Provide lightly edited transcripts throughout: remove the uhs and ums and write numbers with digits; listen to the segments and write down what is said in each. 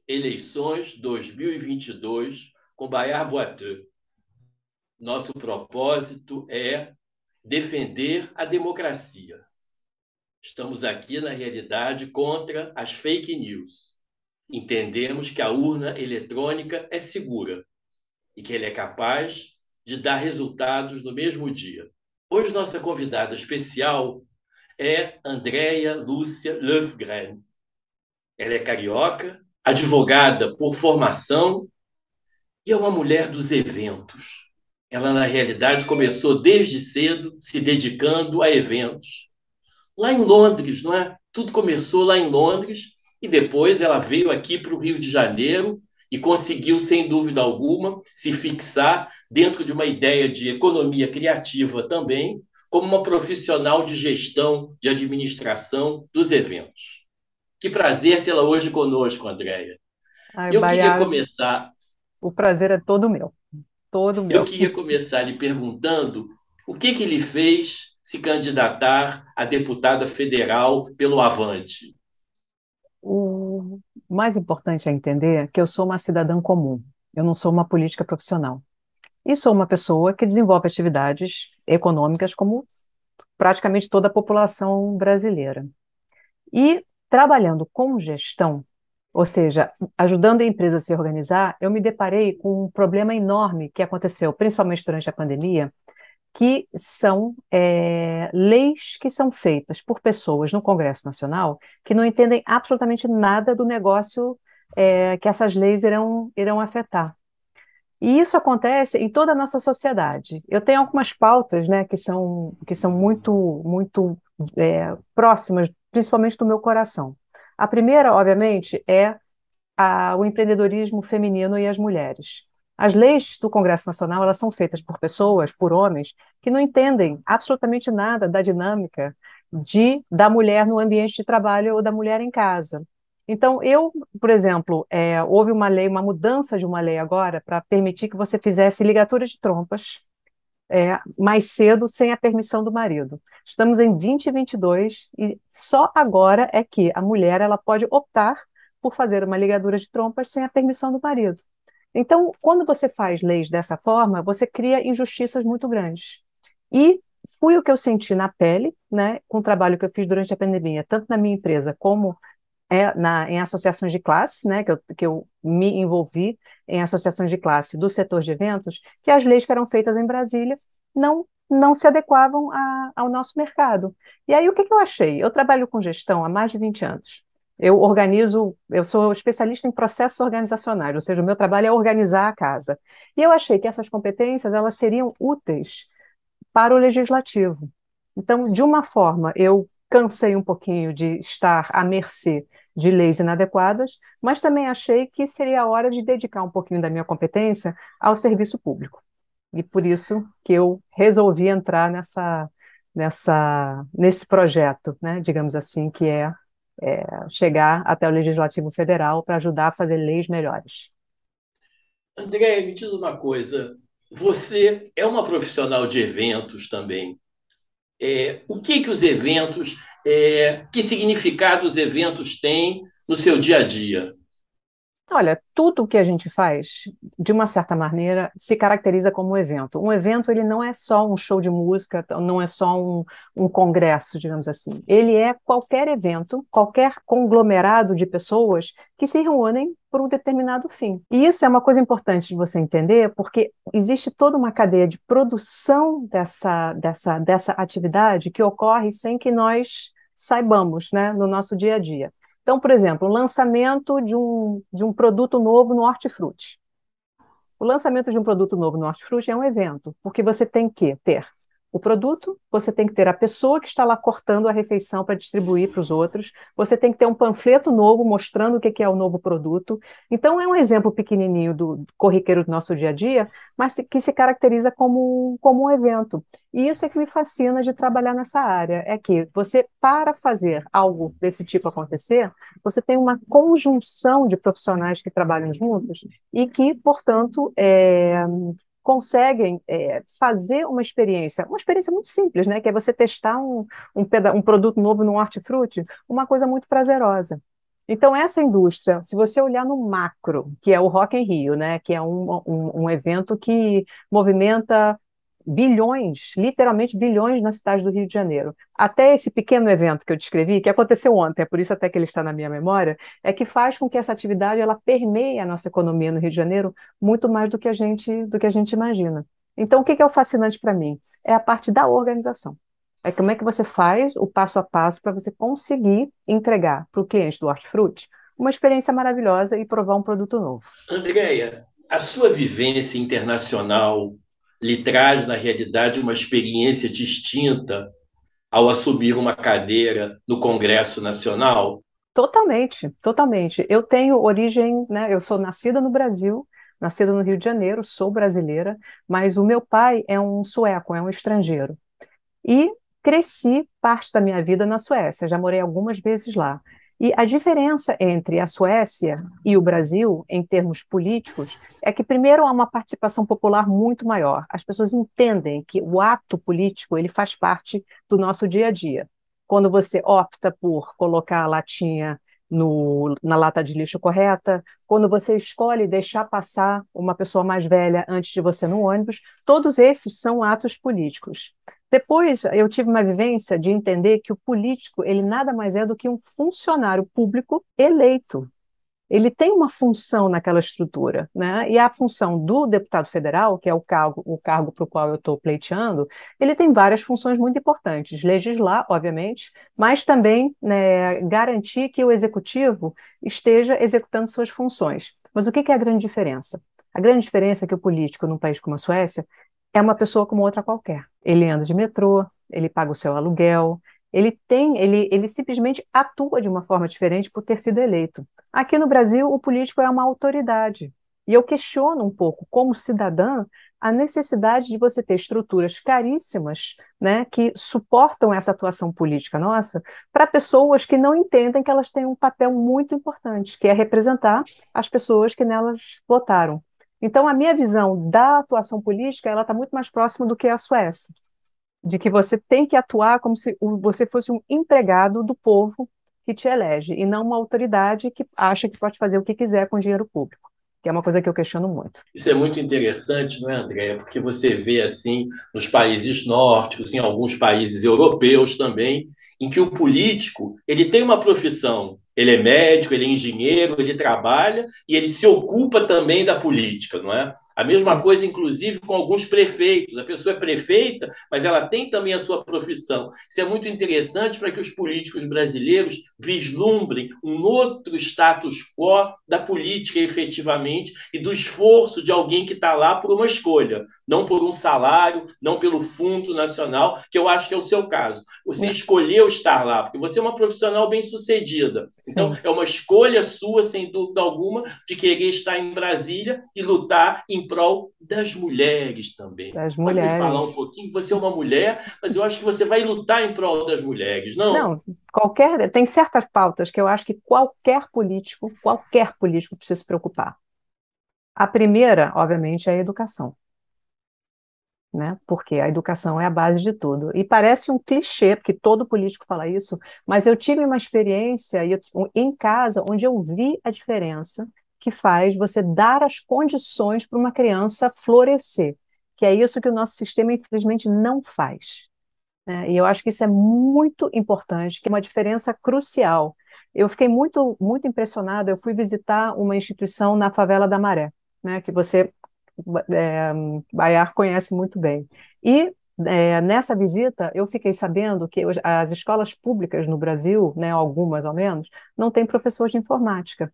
Eleições 2022 com Bayard Boiteux. Nosso propósito é defender a democracia. Estamos aqui, na realidade, contra as fake news. Entendemos que a urna eletrônica é segura e que ela é capaz de dar resultados no mesmo dia. Hoje, nossa convidada especial é Andréia Lúcia Löfgren. Ela é carioca, advogada por formação e é uma mulher dos eventos. Ela, na realidade, começou desde cedo se dedicando a eventos. Lá em Londres, não é? Tudo começou lá em Londres e depois ela veio aqui para o Rio de Janeiro e conseguiu, sem dúvida alguma, se fixar dentro de uma ideia de economia criativa também, como uma profissional de gestão, de administração dos eventos. Que prazer tê-la hoje conosco, Andréia. Ai, Eu queria Baiara, começar, o prazer é todo eu meu. queria começar lhe perguntando o que lhe fez se candidatar a deputada federal pelo Avante. O mais importante é entender que eu sou uma cidadã comum, eu não sou uma política profissional. E sou uma pessoa que desenvolve atividades econômicas como praticamente toda a população brasileira. E trabalhando com gestão, ou seja, ajudando a empresa a se organizar, eu me deparei com um problema enorme que aconteceu, principalmente durante a pandemia, que são leis que são feitas por pessoas no Congresso Nacional que não entendem absolutamente nada do negócio que essas leis irão afetar. E isso acontece em toda a nossa sociedade. Eu tenho algumas pautas, né, que são muito próximas, principalmente do meu coração. A primeira, obviamente, é o empreendedorismo feminino e as mulheres. As leis do Congresso Nacional, elas são feitas por pessoas, por homens, que não entendem absolutamente nada da dinâmica da mulher no ambiente de trabalho ou da mulher em casa. Então, por exemplo, houve uma lei, uma mudança de uma lei agora para permitir que você fizesse ligatura de trompas mais cedo sem a permissão do marido. Estamos em 2022 e só agora é que a mulher ela pode optar por fazer uma ligadura de trompas sem a permissão do marido. Então, quando você faz leis dessa forma, você cria injustiças muito grandes. E foi o que eu senti na pele, né, com o trabalho que eu fiz durante a pandemia, tanto na minha empresa como em associações de classe, né, que eu me envolvi em associações de classe do setor de eventos, que as leis que eram feitas em Brasília não se adequavam ao nosso mercado. E aí, o que eu achei? Eu trabalho com gestão há mais de 20 anos. Eu sou especialista em processos organizacionais, ou seja, o meu trabalho é organizar a casa. E eu achei que essas competências elas seriam úteis para o legislativo. Então, de uma forma, eu cansei um pouquinho de estar à mercê de leis inadequadas, mas também achei que seria a hora de dedicar um pouquinho da minha competência ao serviço público. E por isso que eu resolvi entrar nesse projeto, né, digamos assim, que chegar até o Legislativo Federal para ajudar a fazer leis melhores. Andréia, me diz uma coisa. Você é uma profissional de eventos também. O que os eventos, que significado os eventos têm no seu dia a dia? Olha, tudo o que a gente faz, de uma certa maneira, se caracteriza como um evento. Um evento, ele não é só um show de música, não é só um congresso, digamos assim. Ele é qualquer evento, qualquer conglomerado de pessoas que se reúnem por um determinado fim. E isso é uma coisa importante de você entender, porque existe toda uma cadeia de produção dessa atividade que ocorre sem que nós saibamos, né, no nosso dia a dia. Então, por exemplo, o lançamento de um produto novo no Hortifruti. O lançamento de um produto novo no Hortifruti é um evento, porque você tem que ter o produto, você tem que ter a pessoa que está lá cortando a refeição para distribuir para os outros, você tem que ter um panfleto novo mostrando o que é o novo produto. Então, é um exemplo pequenininho do corriqueiro do nosso dia a dia, mas que se caracteriza como um evento. E isso é que me fascina de trabalhar nessa área, é que você, para fazer algo desse tipo acontecer, você tem uma conjunção de profissionais que trabalham juntos e que, portanto, conseguem fazer uma experiência muito simples, né? Que é você testar um produto novo no hortifruti, uma coisa muito prazerosa. Então, essa indústria, se você olhar no macro, que é o Rock in Rio, né, que é um evento que movimenta bilhões, literalmente bilhões na cidade do Rio de Janeiro. Até esse pequeno evento que eu descrevi, que aconteceu ontem, é por isso até que ele está na minha memória, é que faz com que essa atividade ela permeie a nossa economia no Rio de Janeiro muito mais do que a gente imagina. Então, o que é o fascinante para mim? É a parte da organização. É como é que você faz o passo a passo para você conseguir entregar para o cliente do hortifruti uma experiência maravilhosa e provar um produto novo. Andréia, a sua vivência internacional lhe traz, na realidade, uma experiência distinta ao assumir uma cadeira no Congresso Nacional? Totalmente, totalmente. Eu tenho origem, né? Eu sou nascida no Brasil, nascida no Rio de Janeiro, sou brasileira, mas o meu pai é um sueco, é um estrangeiro. E cresci parte da minha vida na Suécia, já morei algumas vezes lá. E a diferença entre a Suécia e o Brasil, em termos políticos, é que, primeiro, há uma participação popular muito maior. As pessoas entendem que o ato político ele faz parte do nosso dia a dia. Quando você opta por colocar a latinha na lata de lixo correta, quando você escolhe deixar passar uma pessoa mais velha antes de você no ônibus, todos esses são atos políticos. Depois, eu tive uma vivência de entender que o político, ele nada mais é do que um funcionário público eleito. Ele tem uma função naquela estrutura, né? E a função do deputado federal, que é o cargo para o qual eu estou pleiteando, ele tem várias funções muito importantes. Legislar, obviamente, mas também, né, garantir que o executivo esteja executando suas funções. Mas o que é a grande diferença? A grande diferença é que o político, num país como a Suécia, é uma pessoa como outra qualquer. Ele anda de metrô, ele paga o seu aluguel, ele simplesmente atua de uma forma diferente por ter sido eleito. Aqui no Brasil, o político é uma autoridade. E eu questiono um pouco, como cidadã, a necessidade de você ter estruturas caríssimas, né, que suportam essa atuação política nossa, para pessoas que não entendem que elas têm um papel muito importante, que é representar as pessoas que nelas votaram. Então, a minha visão da atuação política, ela está muito mais próxima do que a Suécia, de que você tem que atuar como se você fosse um empregado do povo que te elege, e não uma autoridade que acha que pode fazer o que quiser com dinheiro público, que é uma coisa que eu questiono muito. Isso é muito interessante, não é, Andréia? Porque você vê assim nos países nórdicos, em alguns países europeus também, em que o político ele tem uma profissão. Ele é médico, ele é engenheiro, ele trabalha e ele se ocupa também da política, não é? A mesma coisa, inclusive, com alguns prefeitos. A pessoa é prefeita, mas ela tem também a sua profissão. Isso é muito interessante para que os políticos brasileiros vislumbrem um outro status quo da política, efetivamente, e do esforço de alguém que está lá por uma escolha, não por um salário, não pelo Fundo Nacional, que eu acho que é o seu caso. Você escolheu estar lá, porque você é uma profissional bem-sucedida. Então, Sim, é uma escolha sua, sem dúvida alguma, de querer estar em Brasília e lutar em prol das mulheres também. das Pode me falar um mulheres. pouquinho? Você é uma mulher, mas eu acho que você vai lutar em prol das mulheres, não? Não, tem certas pautas que eu acho que qualquer político precisa se preocupar. A primeira, obviamente, é a educação, né? Porque a educação é a base de tudo. E parece um clichê, porque todo político fala isso, mas eu tive uma experiência em casa onde eu vi a diferença que faz você dar as condições para uma criança florescer, que é isso que o nosso sistema, infelizmente, não faz, né? E eu acho que isso é muito importante, que é uma diferença crucial. Eu fiquei muito, muito impressionada. Eu fui visitar uma instituição na favela da Maré, né, que você, é, Baiar conhece muito bem. E nessa visita eu fiquei sabendo que as escolas públicas no Brasil, né, algumas ao menos, não têm professor de informática.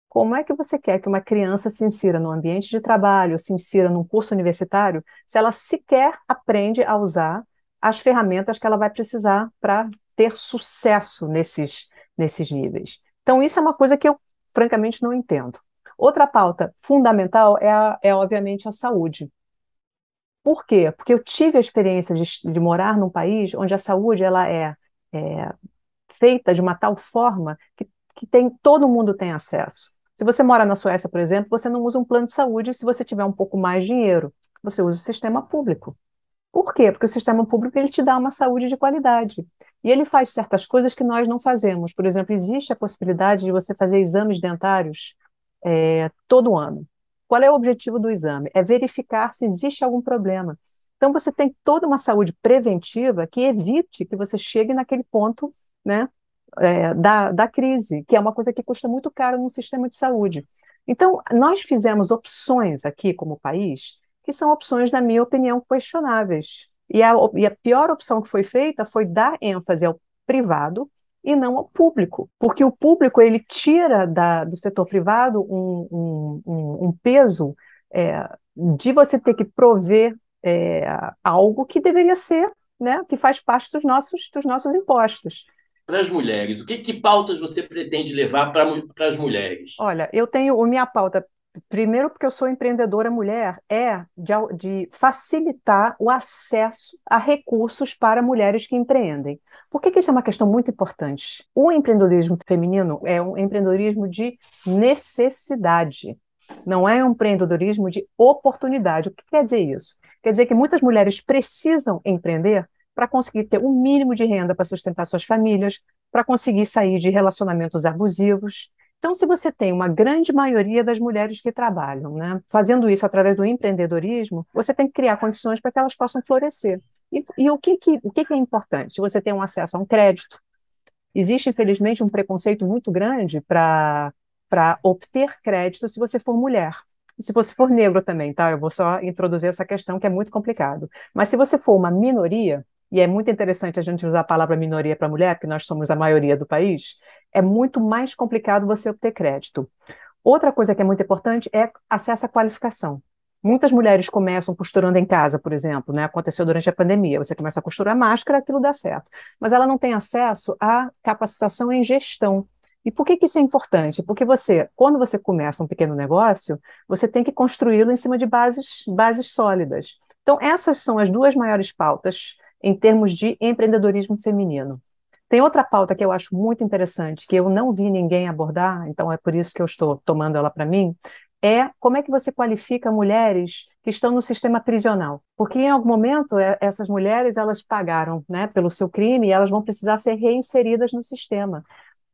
Como é que você quer que uma criança se insira no ambiente de trabalho, se insira num curso universitário, se ela sequer aprende a usar as ferramentas que ela vai precisar para ter sucesso nesses níveis? Então, isso é uma coisa que eu, francamente, não entendo. Outra pauta fundamental obviamente, a saúde. Por quê? Porque eu tive a experiência de morar num país onde a saúde ela é feita de uma tal forma que todo mundo tem acesso. Se você mora na Suécia, por exemplo, você não usa um plano de saúde se você tiver um pouco mais de dinheiro. Você usa o sistema público. Por quê? Porque o sistema público ele te dá uma saúde de qualidade. E ele faz certas coisas que nós não fazemos. Por exemplo, existe a possibilidade de você fazer exames dentários todo ano. Qual é o objetivo do exame? É verificar se existe algum problema. Então, você tem toda uma saúde preventiva que evite que você chegue naquele ponto, né, da crise, que é uma coisa que custa muito caro no sistema de saúde. Então, nós fizemos opções aqui como país que são opções, na minha opinião, questionáveis. E a pior opção que foi feita foi dar ênfase ao privado e não ao público, porque o público ele tira do setor privado um peso de você ter que prover algo que deveria ser, né, que faz parte dos nossos impostos. Para as mulheres, que pautas você pretende levar para as mulheres? Olha, eu tenho a minha pauta, primeiro porque eu sou empreendedora mulher, de facilitar o acesso a recursos para mulheres que empreendem. Por que isso é uma questão muito importante? O empreendedorismo feminino é um empreendedorismo de necessidade, não é um empreendedorismo de oportunidade. O que quer dizer isso? Quer dizer que muitas mulheres precisam empreender para conseguir ter um mínimo de renda para sustentar suas famílias, para conseguir sair de relacionamentos abusivos. Então, se você tem uma grande maioria das mulheres que trabalham, né, fazendo isso através do empreendedorismo, você tem que criar condições para que elas possam florescer. E o que é importante? Você tem um acesso a um crédito. Existe, infelizmente, um preconceito muito grande para obter crédito se você for mulher. Se você for negro também, tá? Eu vou só introduzir essa questão que é muito complicado. Mas se você for uma minoria, e é muito interessante a gente usar a palavra minoria para mulher, porque nós somos a maioria do país, é muito mais complicado você obter crédito. Outra coisa que é muito importante é acesso à qualificação. Muitas mulheres começam costurando em casa, por exemplo, né? Aconteceu durante a pandemia. Você começa a costurar máscara, aquilo dá certo. Mas ela não tem acesso à capacitação em gestão. E por que isso é importante? Porque quando você começa um pequeno negócio, você tem que construí-lo em cima de bases sólidas. Então, essas são as duas maiores pautas em termos de empreendedorismo feminino. Tem outra pauta que eu acho muito interessante, que eu não vi ninguém abordar, então é por isso que eu estou tomando ela para mim, é como é que você qualifica mulheres que estão no sistema prisional. Porque em algum momento essas mulheres elas pagaram, né, pelo seu crime e elas vão precisar ser reinseridas no sistema.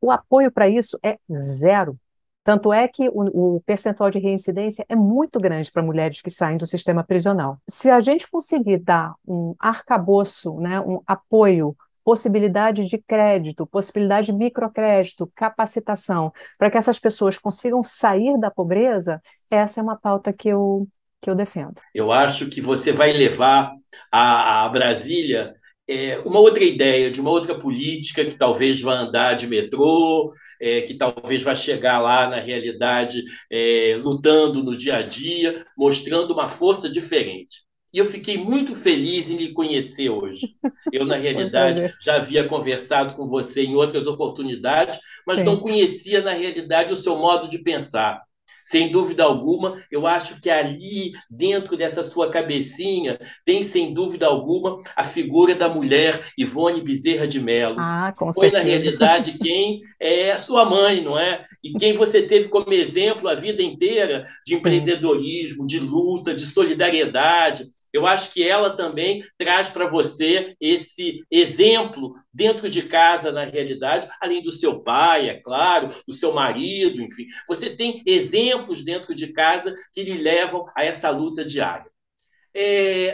O apoio para isso é zero. Tanto é que o percentual de reincidência é muito grande para mulheres que saem do sistema prisional. Se a gente conseguir dar um arcabouço, né, um apoio, possibilidade de crédito, possibilidade de microcrédito, capacitação, para que essas pessoas consigam sair da pobreza, essa é uma pauta que eu defendo. Eu acho que você vai levar a Brasília uma outra ideia, de uma outra política que talvez vá andar de metrô, que talvez vá chegar lá na realidade lutando no dia a dia, mostrando uma força diferente. E eu fiquei muito feliz em lhe conhecer hoje. Eu, na Foi um realidade, prazer. já havia conversado com você em outras oportunidades, mas não Sim. conhecia, na realidade, o seu modo de pensar. Sem dúvida alguma, eu acho que ali, dentro dessa sua cabecinha, tem, sem dúvida alguma, a figura da mulher Ivone Bezerra de Mello, Ah, que com foi, na certeza. realidade, quem é a sua mãe, não é? E quem você teve como exemplo a vida inteira de Sim. empreendedorismo, de luta, de solidariedade. Eu acho que ela também traz para você esse exemplo dentro de casa, na realidade, além do seu pai, é claro, do seu marido, enfim. Você tem exemplos dentro de casa que lhe levam a essa luta diária.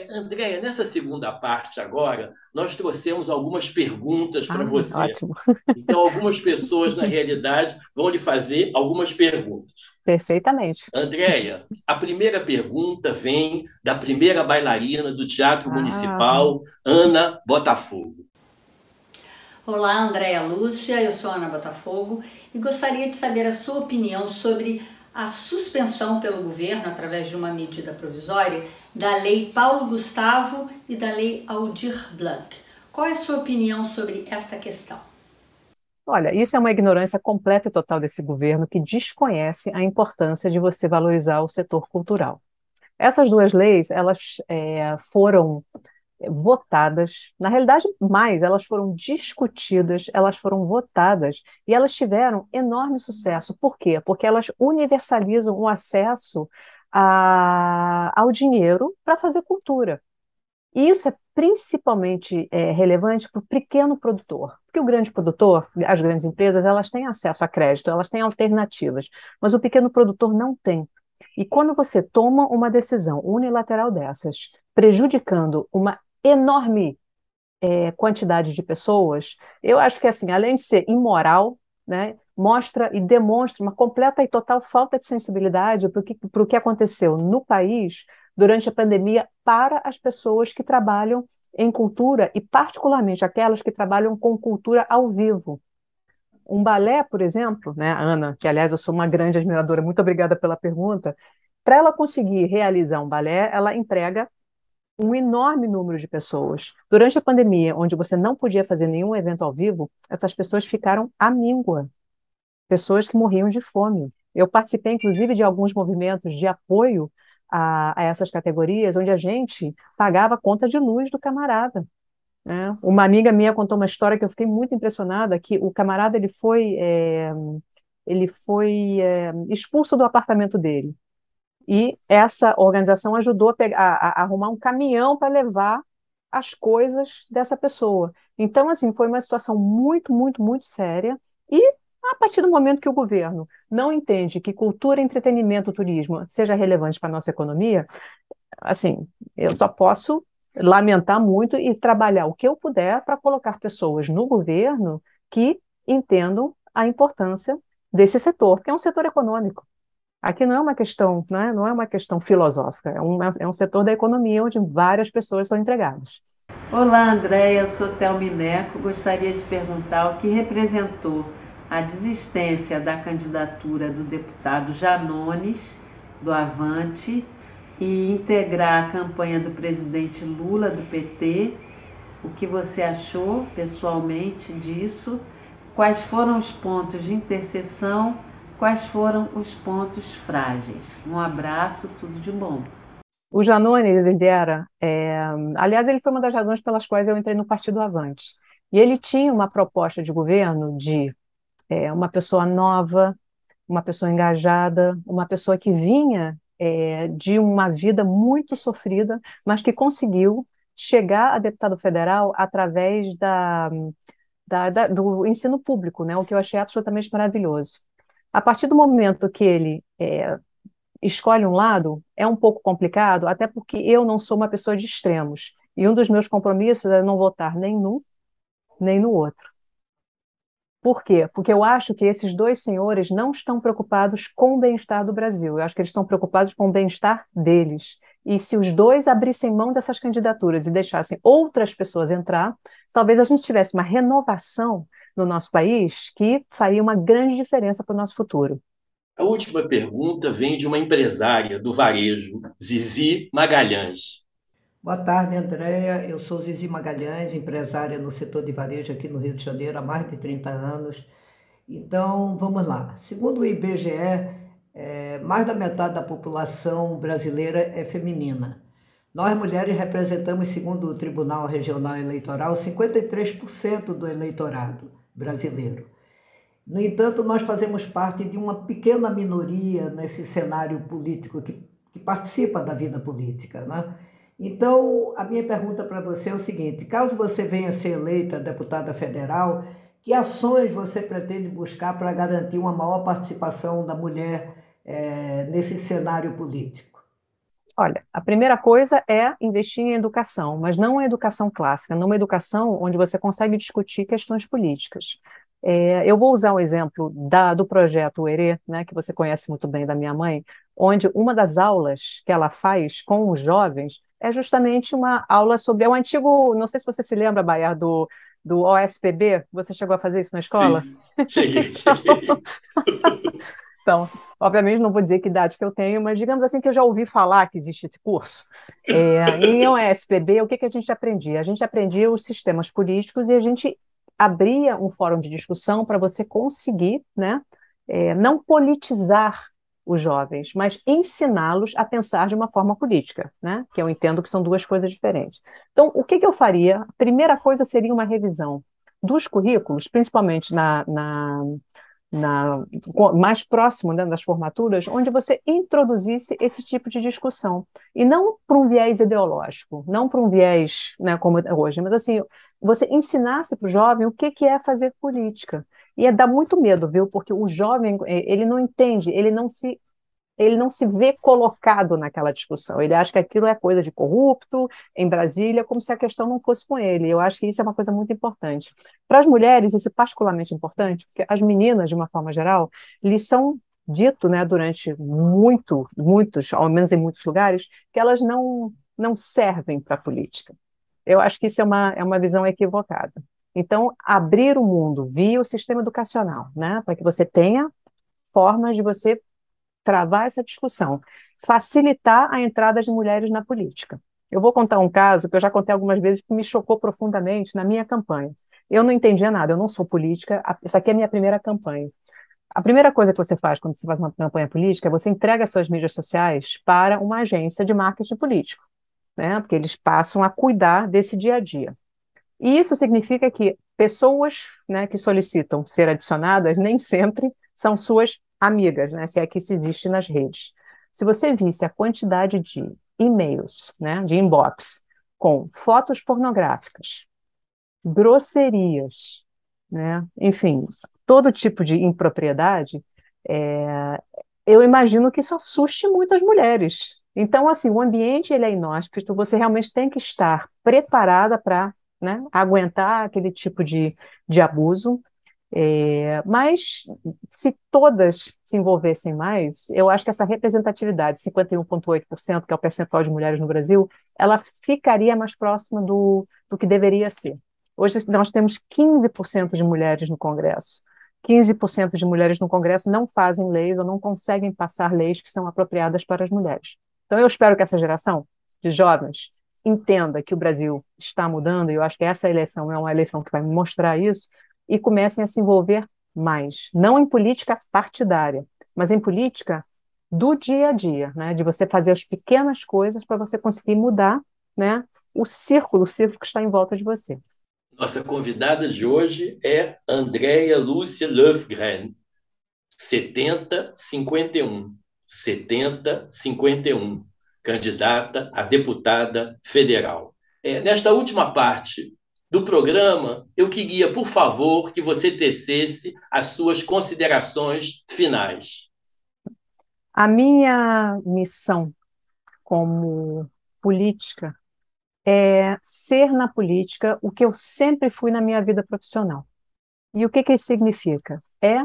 Andréia, nessa segunda parte agora, nós trouxemos algumas perguntas para Ah, você. ótimo. Então, algumas pessoas, na realidade, vão lhe fazer algumas perguntas. Perfeitamente. Andréia, a primeira pergunta vem da primeira bailarina do Teatro Ah, Municipal, Ana Botafogo. Olá, Andréia Lúcia, eu sou Ana Botafogo e gostaria de saber a sua opinião sobre a suspensão pelo governo, através de uma medida provisória, da Lei Paulo Gustavo e da Lei Aldir Blanc. Qual é a sua opinião sobre esta questão? olha, isso é uma ignorância completa e total desse governo que desconhece a importância de você valorizar o setor cultural. Essas duas leis, elas foram votadas, na realidade, mais, elas foram discutidas, elas foram votadas e elas tiveram enorme sucesso. Por quê? Porque elas universalizam o acesso ao dinheiro para fazer cultura. E isso é principalmente relevante para o pequeno produtor, porque o grande produtor, as grandes empresas, elas têm acesso a crédito, elas têm alternativas, mas o pequeno produtor não tem. E quando você toma uma decisão unilateral dessas, prejudicando uma enorme quantidade de pessoas, eu acho que, assim, além de ser imoral, né, mostra e demonstra uma completa e total falta de sensibilidade para o que aconteceu no país durante a pandemia para as pessoas que trabalham em cultura e, particularmente, aquelas que trabalham com cultura ao vivo. Um balé, por exemplo, né, Ana, que aliás eu sou uma grande admiradora, muito obrigada pela pergunta, para ela conseguir realizar um balé, ela emprega um enorme número de pessoas. Durante a pandemia, onde você não podia fazer nenhum evento ao vivo, essas pessoas ficaram à míngua, pessoas que morriam de fome. Eu participei, inclusive, de alguns movimentos de apoio a essas categorias, onde a gente pagava a conta de luz do camarada, né? Uma amiga minha contou uma história que eu fiquei muito impressionada, que o camarada ele foi expulso do apartamento dele. E essa organização ajudou a arrumar um caminhão para levar as coisas dessa pessoa. Então, assim, foi uma situação muito, muito, muito séria. E a partir do momento que o governo não entende que cultura, entretenimento, turismo seja relevante para a nossa economia, assim, eu só posso lamentar muito e trabalhar o que eu puder para colocar pessoas no governo que entendam a importância desse setor, porque é um setor econômico. Aqui não é uma questão, não é uma questão filosófica, é um setor da economia onde várias pessoas são empregadas. Olá, Andréia, eu sou Thelma Neco. Gostaria de perguntar o que representou a desistência da candidatura do deputado Janones, do Avante, e integrar a campanha do presidente Lula, do PT. O que você achou pessoalmente disso? Quais foram os pontos de interseção? Quais foram os pontos frágeis? Um abraço, tudo de bom. O Janones, aliás, ele foi uma das razões pelas quais eu entrei no Partido Avante. E ele tinha uma proposta de governo de uma pessoa nova, uma pessoa engajada, uma pessoa que vinha de uma vida muito sofrida, mas que conseguiu chegar a deputado federal através do ensino público, né, o que eu achei absolutamente maravilhoso. A partir do momento que ele escolhe um lado, é um pouco complicado, até porque eu não sou uma pessoa de extremos. E um dos meus compromissos é não votar nem num, nem no outro. Por quê? Porque eu acho que esses dois senhores não estão preocupados com o bem-estar do Brasil. Eu acho que eles estão preocupados com o bem-estar deles. E se os dois abrissem mão dessas candidaturas e deixassem outras pessoas entrar, talvez a gente tivesse uma renovação no nosso país que faria uma grande diferença para o nosso futuro. A última pergunta vem de uma empresária do varejo, Zizi Magalhães. Boa tarde, Andréia. Eu sou Zizi Magalhães, empresária no setor de varejo aqui no Rio de Janeiro há mais de 30 anos. Então, vamos lá. Segundo o IBGE, mais da metade da população brasileira é feminina. Nós, mulheres, representamos, segundo o Tribunal Regional Eleitoral, 53% do eleitorado brasileiro. No entanto, nós fazemos parte de uma pequena minoria nesse cenário político que participa da vida política, né? Então, a minha pergunta para você é o seguinte: caso você venha a ser eleita deputada federal, que ações você pretende buscar para garantir uma maior participação da mulher nesse cenário político? Olha, a primeira coisa é investir em educação, mas não em educação clássica, numa educação onde você consegue discutir questões políticas. Eu vou usar o exemplo do projeto Herê, né, que você conhece muito bem da minha mãe, onde uma das aulas que ela faz com os jovens é justamente uma aula sobre o antigo, não sei se você se lembra, Baiar, do OSPB, você chegou a fazer isso na escola? Sim, cheguei. Então, obviamente não vou dizer que idade que eu tenho, mas digamos assim que eu já ouvi falar que existe esse curso. Em OSPB, o que a gente aprendia? A gente aprendia os sistemas políticos e a gente abria um fórum de discussão para você conseguir, né, não politizar os jovens, mas ensiná-los a pensar de uma forma política, né, que eu entendo que são duas coisas diferentes. Então, o que eu faria? A primeira coisa seria uma revisão dos currículos, principalmente mais próximo, né, das formaturas, onde você introduzisse esse tipo de discussão. E não para um viés ideológico, não para um viés, né, como é hoje, mas assim, você ensinasse para o jovem o que é fazer política. E dá muito medo, viu? Porque o jovem, ele não entende, ele não se vê colocado naquela discussão. Ele acha que aquilo é coisa de corrupto em Brasília, como se a questão não fosse com ele. Eu acho que isso é uma coisa muito importante. Para as mulheres, isso é particularmente importante, porque as meninas, de uma forma geral, lhes são dito, né, durante muitos, ao menos em muitos lugares, que elas não servem para a política. Eu acho que isso é uma visão equivocada. Então, abrir o mundo via o sistema educacional, né, para que você tenha formas de você travar essa discussão, facilitar a entrada de mulheres na política. Eu vou contar um caso que eu já contei algumas vezes que me chocou profundamente na minha campanha. Eu não entendia nada, eu não sou política, essa aqui é a minha primeira campanha. A primeira coisa que você faz quando você faz uma campanha política é você entrega as suas mídias sociais para uma agência de marketing político, né? Porque eles passam a cuidar desse dia a dia. E isso significa que pessoas, né, que solicitam ser adicionadas nem sempre são suas amigas, né, se é que isso existe nas redes. Se você visse a quantidade de e-mails, né, de inbox, com fotos pornográficas, grosserias, né, enfim, todo tipo de impropriedade, eu imagino que isso assuste muitas mulheres. Então, assim, o ambiente ele é inóspito, você realmente tem que estar preparada para, né, aguentar aquele tipo de abuso. Mas se todas se envolvessem mais, eu acho que essa representatividade, 51,8%, que é o percentual de mulheres no Brasil, ela ficaria mais próxima do que deveria ser. Hoje nós temos 15% de mulheres no Congresso. 15% de mulheres no Congresso não fazem leis ou não conseguem passar leis que são apropriadas para as mulheres. Então, eu espero que essa geração de jovens entenda que o Brasil está mudando, e eu acho que essa eleição é uma eleição que vai mostrar isso, e comecem a se envolver mais, não em política partidária, mas em política do dia a dia, né? De você fazer as pequenas coisas para você conseguir mudar, né, o círculo que está em volta de você. Nossa convidada de hoje é Andréa Lúcia Löfgren, 7051. 7051, candidata a deputada federal. Nesta última parte do programa, eu queria, por favor, que você tecesse as suas considerações finais. A minha missão como política é ser na política o que eu sempre fui na minha vida profissional. E o que isso significa? É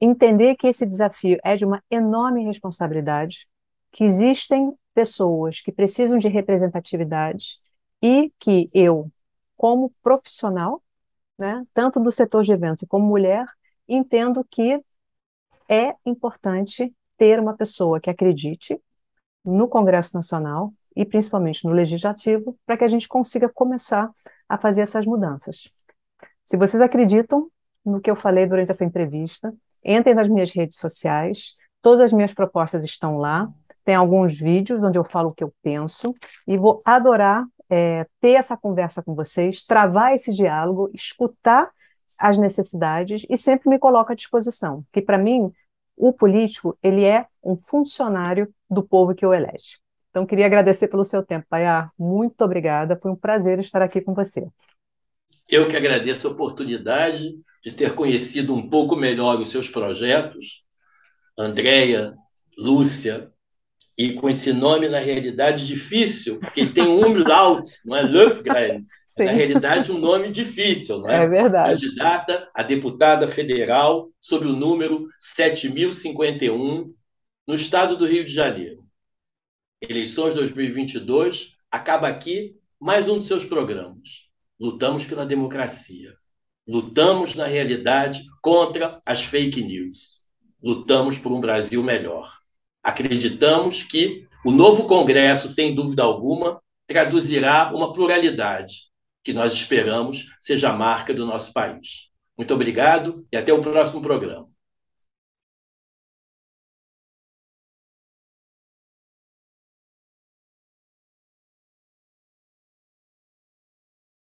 entender que esse desafio é de uma enorme responsabilidade, que existem pessoas que precisam de representatividade e que eu, como profissional, né, tanto do setor de eventos como mulher, entendo que é importante ter uma pessoa que acredite no Congresso Nacional e principalmente no Legislativo, para que a gente consiga começar a fazer essas mudanças. Se vocês acreditam no que eu falei durante essa entrevista, entrem nas minhas redes sociais, todas as minhas propostas estão lá, tem alguns vídeos onde eu falo o que eu penso, e vou adorar ter essa conversa com vocês, travar esse diálogo, escutar as necessidades e sempre me coloco à disposição, que para mim, o político, ele é um funcionário do povo que o elege. Então, queria agradecer pelo seu tempo, Payá. Muito obrigada, foi um prazer estar aqui com você. Eu que agradeço a oportunidade de ter conhecido um pouco melhor os seus projetos, Andréa, Lúcia, e com esse nome, na realidade, difícil, porque ele tem um umlaut, não é? Löfgren. É, na realidade, um nome difícil, não é? É verdade. Candidata a deputada federal sob o número 7051, no estado do Rio de Janeiro. Eleições 2022, acaba aqui mais um de seus programas. Lutamos pela democracia. Lutamos, na realidade, contra as fake news. Lutamos por um Brasil melhor. Acreditamos que o novo Congresso, sem dúvida alguma, traduzirá uma pluralidade que nós esperamos seja a marca do nosso país. Muito obrigado e até o próximo programa.